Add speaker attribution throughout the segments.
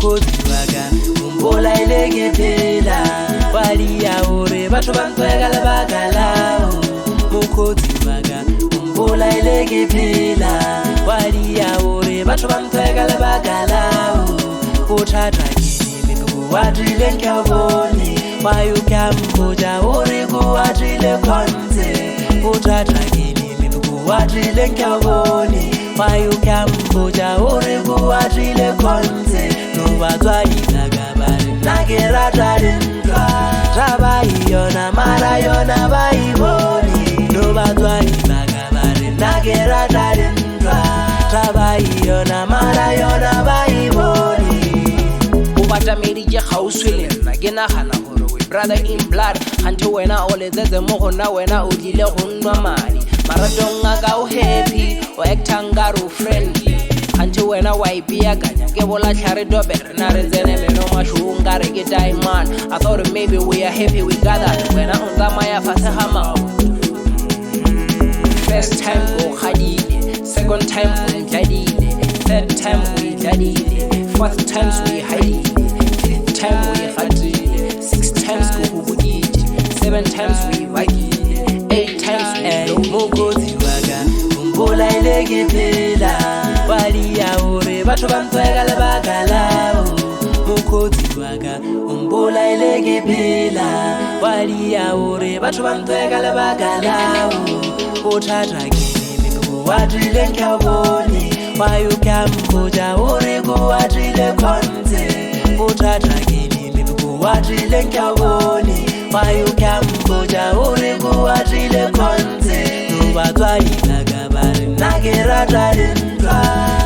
Speaker 1: mokgotsi waka ombola ile ke phela walia hore batho ba nkwega lebaka lao mokgotsi waka ombola ile ke phela walia hore batho ba nkwega lebaka lao bothata ke mebuku wa dile ka bone wa yo ka mkhoja hore go wa dile khonze bothata ke mebuku wa dile ka bone wa yo ka mkhoja hore go wa dile khonze no batswadi nagabare nagera tadendwa trabai yona mara yona bai boni no batswadi nagabare nagera tadendwa trabai yona mara yona bai boni
Speaker 2: ubata medije khauswele nna ke nagana gore we brother in blood until wena o letsetse mo gona wena o dile go nnwa madi maratong a ka o happy o actanga ro friendly until wena wa ipiaganya ke bola tlhare dobere na re tsene meno mashunga re ke diamond I thought maybe we are happy we got that wena o tsamaya fase ga mau first time go khadile second time we jadile third time we jadile fourth times we hide fifth time we khadile six times go bugile seven times we wagile eight times we
Speaker 1: mokgotsi waka ombola ile ke phela walia hore batho ba nkwega lebaka lao mokgotsi waka ombola ile ke phela walia hore batho ba nkwega lebaka lao bothata ke mebuku wa dile ka bone wa yo ka mkhoja hore go wa dile khonze bothata ke mebuku wa dile ka bone wa yo ka mkhoja hore go wa dile khonze no batswadi nagabare nagera tadendwa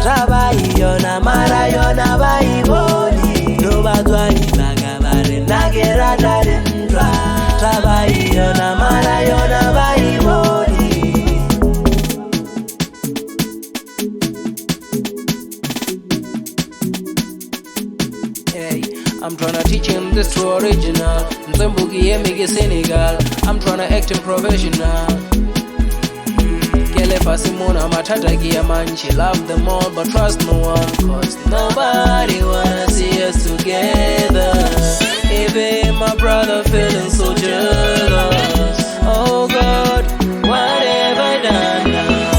Speaker 1: trabai yona mara yona bai boni no batswadi nagabare nagera tadendwa trabai yona mara yona bai boni.
Speaker 2: Hey, I'm tryna teach him this true original. Nzembuki yemike Senegal. I'm tryna act in professional. Kele fasimona matata kia man. She love them all but trust no one. Cause nobody wanna see us together. Even my brother feeling so jealous. Oh God, what have I done now?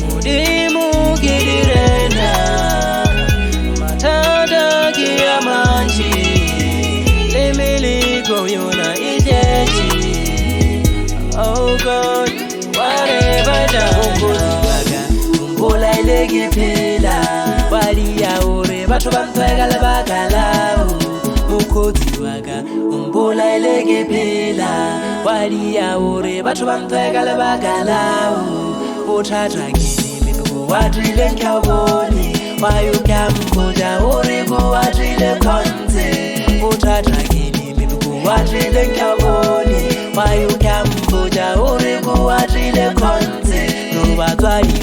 Speaker 2: Mudimu kidirena. Matata kia manchi. Lemeli goyona ijeji. Oh God, what have I done now?
Speaker 1: Ombola ile ke phela walia hore batho ba nkwega lebaka lao mokgotsi waka ombola ile ke phela walia hore batho ba nkwega lebaka lao bothata ke mebuku wa dile ka bone wa yo ka mkhoja hore go wa dile khonze bothata ke mebuku wa dile ka bone wa yo ka mkhoja hore go wa dile khonze no batswadi